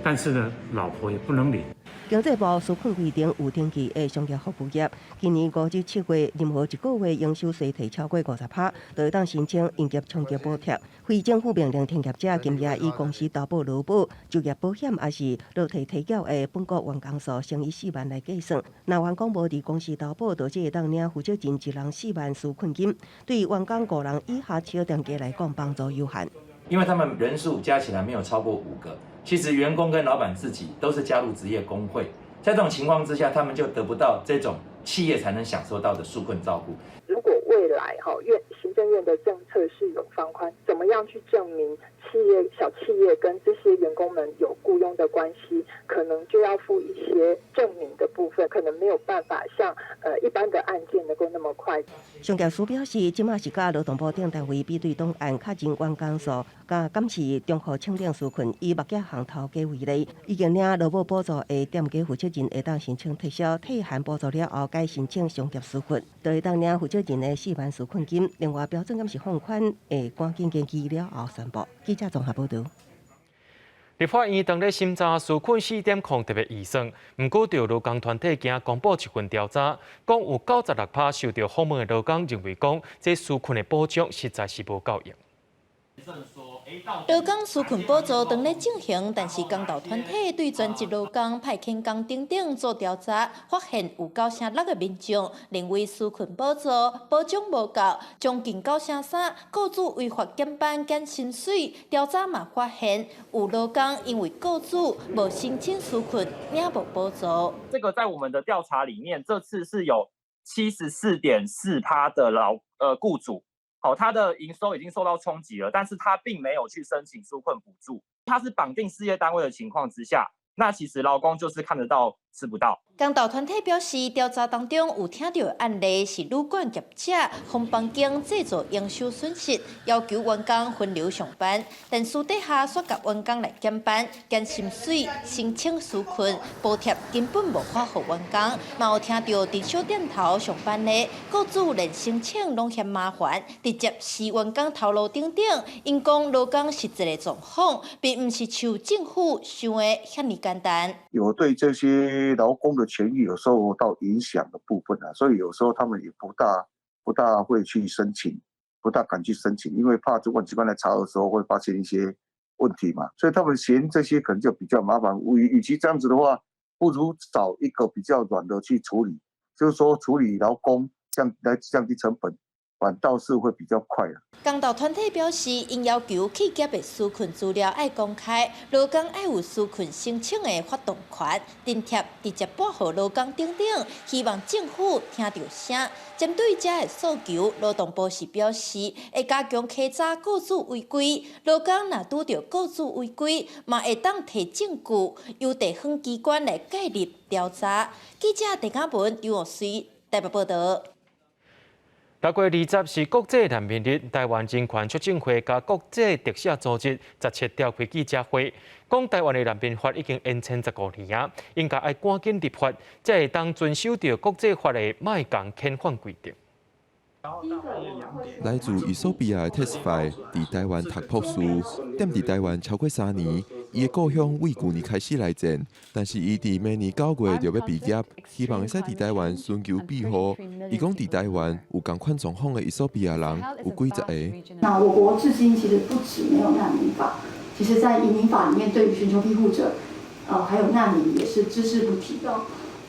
S4: 但是呢，老婆也不能领。
S3: 经济部纾困规定有登记的商业服务业，今年5至7月任何一个月营收衰退超过50%，就会当申请营业冲击补贴。非政府命令停业者今日以公司投保劳保、就业保险，还是落体提缴的本国员工数乘以4万来计算。若员工无伫公司投保，就只会当领负责人1人4万纾困金。对员工5人以下小店家来讲，帮助有限。
S7: 因为他们人数加起来没有超过5个。其实员工跟老板自己都是加入职业工会，在这种情况之下，他们就得不到这种企业才能享受到的纾困照顾。
S15: 如果未来行政院的政策是有放宽，怎么样去证明小企业跟这些员工们有雇佣的关系，可能就要附一些证明的部分，可能没有办法像一般的案件能够那么快。
S3: 商业署表示，即马是甲劳动部顶单位比对档案较真员工数，甲监视中户清点纾困，以物件行头家为例，已经领劳保补助的店家负责人会当申请撤销退函补助了后，该申请商业纾困，就会当领负责人的4万纾困金。另外，标准监视放款会赶紧研究了后宣布。记者综合报道。
S1: 立法院当日审查纾困4.0特别预算，不过对劳工团体今公布一份调查，讲有96%受到访问的劳工认为讲，这纾困的补助实在是无够用。
S20: 劳工纾困补助当咧进行，但是工斗团体对全职劳工派遣工等等做调查，发现有9%个民众认为纾困补助保障无够，将近9%雇主违法减班减薪水。调查嘛发现有劳工因为雇主无申请纾困，领无补助。
S21: 这个在我们的调查里面，这次是有74.4%的雇主。好，他的营收已经受到冲击了，但是他并没有去申请纾困补助，他是绑定事业单位的情况之下，那其实劳工就是看得到吃不到。
S20: 工斗团体表示，调查当中有听到的案例是旅馆业者红房间制造营收损失，要求员工分流上班，但私底下却甲员工来减班、减薪水、申请纾困补贴，根本无法予员工。嘛有听到伫小店头上班的雇主连申请拢嫌麻烦，直接是员工头路顶顶。因讲劳工实际的状况，并唔是像政府想的遐尼简单。
S22: 有对这些劳工的权益有受到影响的部分啊，所以有时候他们也不大会去申请，不大敢去申请，因为怕主管机关来查的时候会发现一些问题嘛，所以他们嫌这些可能就比较麻烦。与其这样子的话，不如找一个比较软的去处理，就是说处理劳工来降低成本，反倒是会比较快啊。
S20: 工斗团体表示，因要求企业的纾困资料要公开，劳工要有纾困申请的发动权，紧贴直接保护劳工等等。希望政府听到声。针对这的诉求，劳动部是表示会加强稽查雇主违规，劳工若拄到雇主违规，嘛会当提证据，由地方机关来介入调查。记者陈嘉文、杨水台北报道。
S1: 6月20是国际难民日，台湾人权促进会甲国际特赦组织17召开记者会，讲台湾的难民法已经延签15年啊，应该要赶紧立法，才会当遵守到国际法的卖共遣返规定。
S8: 来自伊索比亚的 Tesfaye 伫台湾读博士，踮伫台湾超过3年。伊的故乡为去年开始来战，但是伊伫明年9月就要毕业，希望会使伫台湾寻求庇护。伊讲伫台湾有共款状况的伊索比亚人有几10个。
S9: 那我国至今其实不止没有难民法，其实在移民法里面对于寻求庇护者，还有难民也是只字不提的。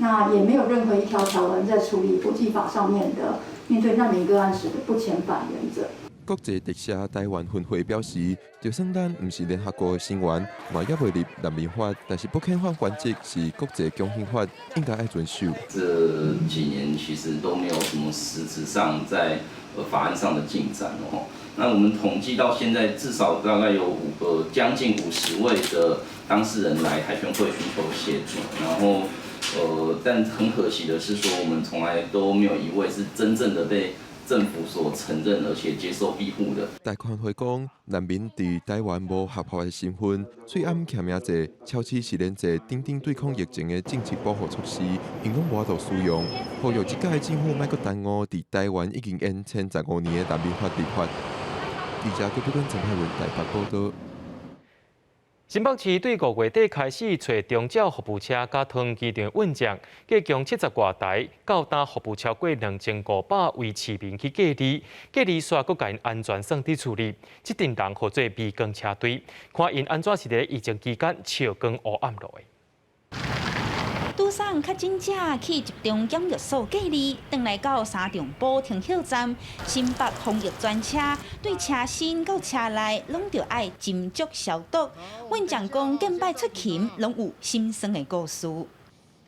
S9: 那也没有任何一条条文在处理国际法上面的面对难民个案时的不遣返原则。
S8: 国际特赦台湾分会表示，就算咱唔是联合国的成员，嘛也未立难民法，但是不遣返原则是国际公刑法，应该要遵守。
S10: 这几年其实都没有什么实质上在法案上的进展哦。那我们统计到现在，至少大概有将近50位的当事人来台权会寻求协助，然后但很可惜的是说，我们从来都没有一位是真正的被政府所承认而且接受庇护的。
S8: 台权会讲，难民伫台湾无合法的身份，最暗欠名者，超市是连者等等对抗疫情的政策保护措施，因拢无度使用。呼吁即届政府莫阁耽误伫台湾已经延签15年的难民法立法。记者郭碧君、陈海文台北报道。
S1: 新北市对5月底开始找中小服务车甲汤机场运将，计共70多台，到单服务超过2500位市民去隔离，隔离煞阁甲因安全送伫处理。这阵人号做微光车队，看因安怎是伫疫情期间笑光黑暗落的。
S12: 拄上确诊者去集中检疫所隔离，转来到三重埔停靠站，新北防疫专车对车身到车内拢着爱斟酌消毒。阮讲讲近摆出勤，拢有心酸的故事。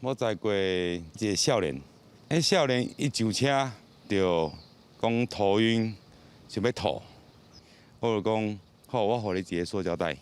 S13: 我载过一个少年，迄少年一上车就讲头晕，想要吐，我就讲好，我给你一个塑胶袋。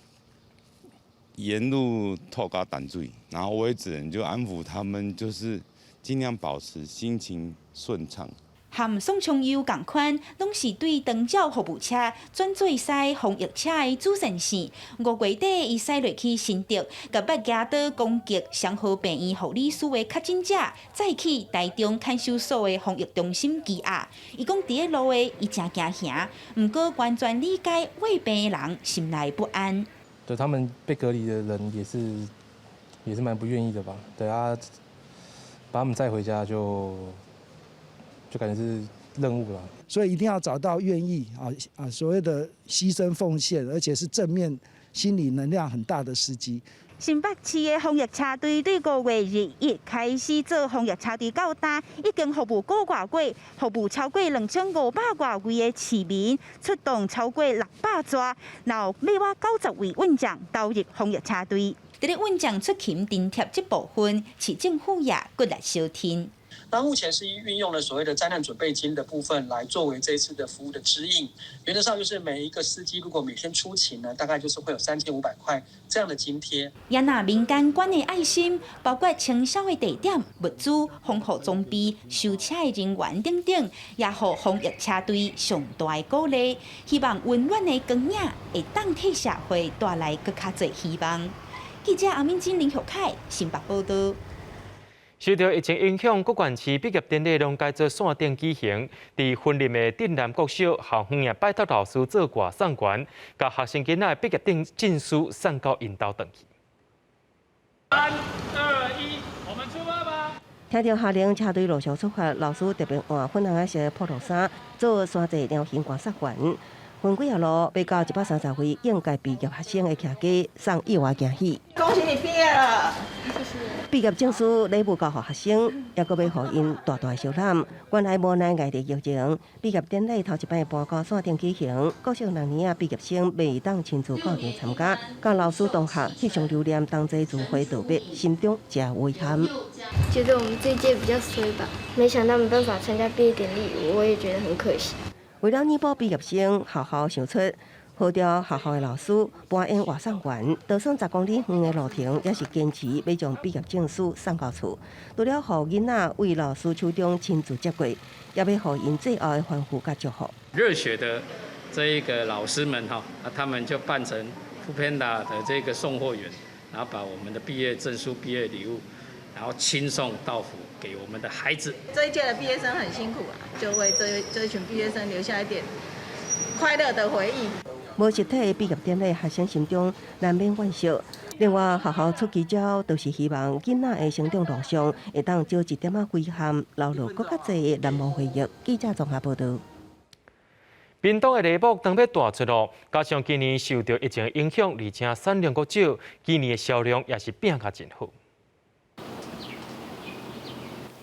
S13: 沿路吐到淡水，然后我也只能就安抚他们，就是尽量保持心情顺畅。
S12: 和宋昌佑同款，拢是对长照服务车转做驶防疫车的主战线。5月底，伊驶落去新竹，甲北家岛攻击双和病院护理师的确诊者，再去台中看守所的防疫中心羁押。伊讲伫个路的，伊真惊吓，毋过完全理解为病的人心内不安。
S14: 对他们被隔离的人也是蛮不愿意的吧？对啊，把他们载回家就感觉是任务了。
S23: 所以一定要找到愿意所谓的牺牲奉献，而且是正面心理能量很大的司机。
S12: 新北市的防疫车队对5月21开始做防疫车队到单，已经服务过外过，服务超过2500外位的市民，出动超过600抓，然后每晚90位运将投入防疫车队。在运将出勤津贴这部分，市政府也过来收听。
S24: 那目前是运用了所谓的灾难准备金的部分来作为这一次的服务的指引。原则上就是每一个司机如果每天出勤呢，大概就是会有3500块这样的津贴。
S12: 也拿民间捐的爱心，包括清扫的地点、物资、防护装备、收车的人员等等，也予防疫车队上大的鼓励。希望温暖的光影会当替社会带来更较多希望。记者阿敏金、林秀凯，新北报道。
S1: 受到疫情影响，各县市毕业典礼拢改做线顶举行。伫云林的镇南国小校园也拜托老师做歌送员，甲学生囡仔毕业证书送到因兜转去。
S25: 3、2、1，我们出发吧！
S3: 听到校令车队陆续出发，老师特别换粉红色的普通衫，做山寨流行歌送员。分几条路要到130位应届毕业学生的徛家送意外惊喜。
S5: 恭喜你毕业了！
S3: 毕业证书礼物交予学生，也阁要予因大大小览。原来无奈外地疫情，毕业典礼头一摆搬到线顶举行，可惜两年毕业生未当亲自到场参加，甲老师同学翕相留念，同齐自挥道别，心中真遗憾。
S6: 觉得我们这一届比较衰吧，没想到没办法参加毕业典礼，我也觉得很可惜。
S3: 为了弥补毕业生好好想出，号召学校的老师搬运外送员，就算10公里远的路程，也是坚持要将毕业证书送到厝。除了予囡仔为老师手中亲自接过，也要予因最后的欢呼甲祝福。
S11: 热血的这一个老师们他们就扮成 Foodpanda 的这个送货员，然后把我们的毕业证书、毕业礼物，然后亲送到府给我们的孩子。
S5: 这一届的毕业生很辛苦啊，就为这一群毕业生留下一点快乐的回忆。
S3: 无实体毕业典礼，学生心中难免惋惜。另外，学校出奇招，就是希望囡仔的成长路上会当少一点仔遗憾，留落更较侪的难忘回忆。记者综合报道。
S1: 屏东的梨木当要大出咯，加上今年受到疫情的影响，而且产量较少，今年的销量也是变较真好。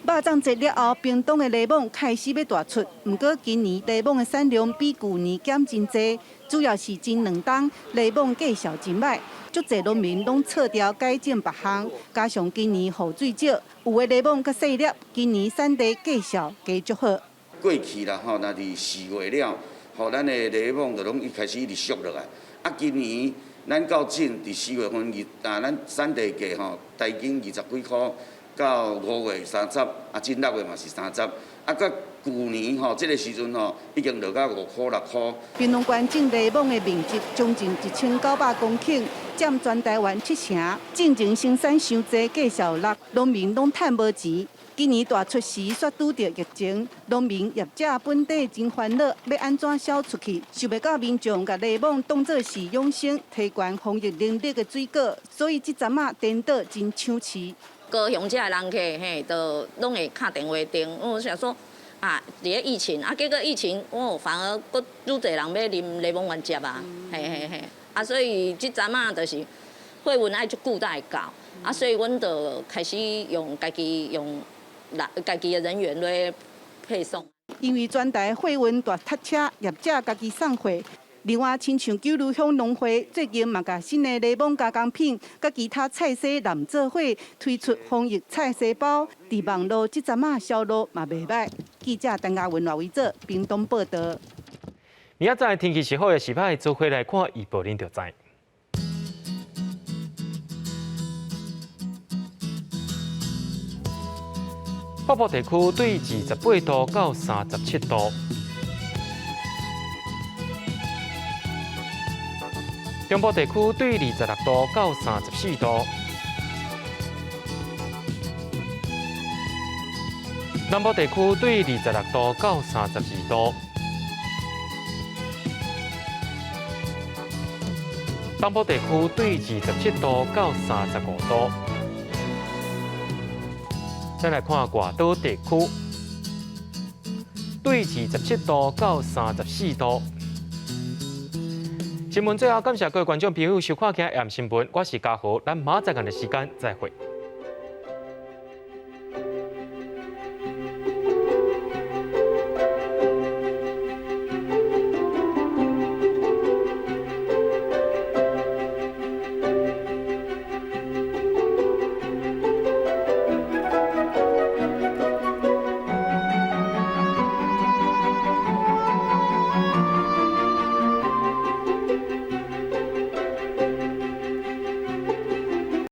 S16: 肉粽节了后，屏东的梨木开始要大出，不过今年梨木的产量比去年减真多，主要是前2冬梨木价销真歹，足侪农民拢撤掉改种别项，加上今年雨水少，有的梨木较细粒，今年产地价销加足好。
S17: 过去啦吼，那是4月了，吼，咱的梨木就拢一开始一直缩落来。啊，今年咱到种伫4月份咱产地价吼，大斤20几块。到5月30，啊，进6月嘛是30，啊，到去年吼，这个时阵吼，已经落到5块6块。
S16: 屏东县种梨木的面积将近1900公顷，占全台湾7成。进前生产伤济，价销落，农民拢趁无钱。今年大出时却拄到疫情，农民业者本地真烦恼，要安怎销出去？想袂到民众把梨木当作是养生、提悬防疫能力的水果，所以这阵仔颠倒真抢市。
S18: 高雄这人客都拢会打电话订。我想说啊，伫个疫情结果疫情反而佫愈侪人要啉梨木原汁啊，啊，所以这阵仔就是货运爱足久才会到，啊，所以阮就开始用家己的人员来配送。
S16: 因为全台货运大塞车，业者家己送货。另外，亲像九如乡农会最近嘛，甲新的梨木加工品、甲其他菜色揽做伙推出防疫菜色包，伫网络这阵仔销路嘛袂歹。记者陈嘉文来为做屏东报道。
S1: 明仔载天气是好也是歹，做回来看预报恁就知。北部地区对28度到37度。中部地区对26度到34度，南部地区对26度到32度，东部地区对27度到35度。再来看外岛地区，对27度到34度。新闻最后，感谢各位观众朋友收看今日新闻，我是嘉豪，咱马仔间的时间再会。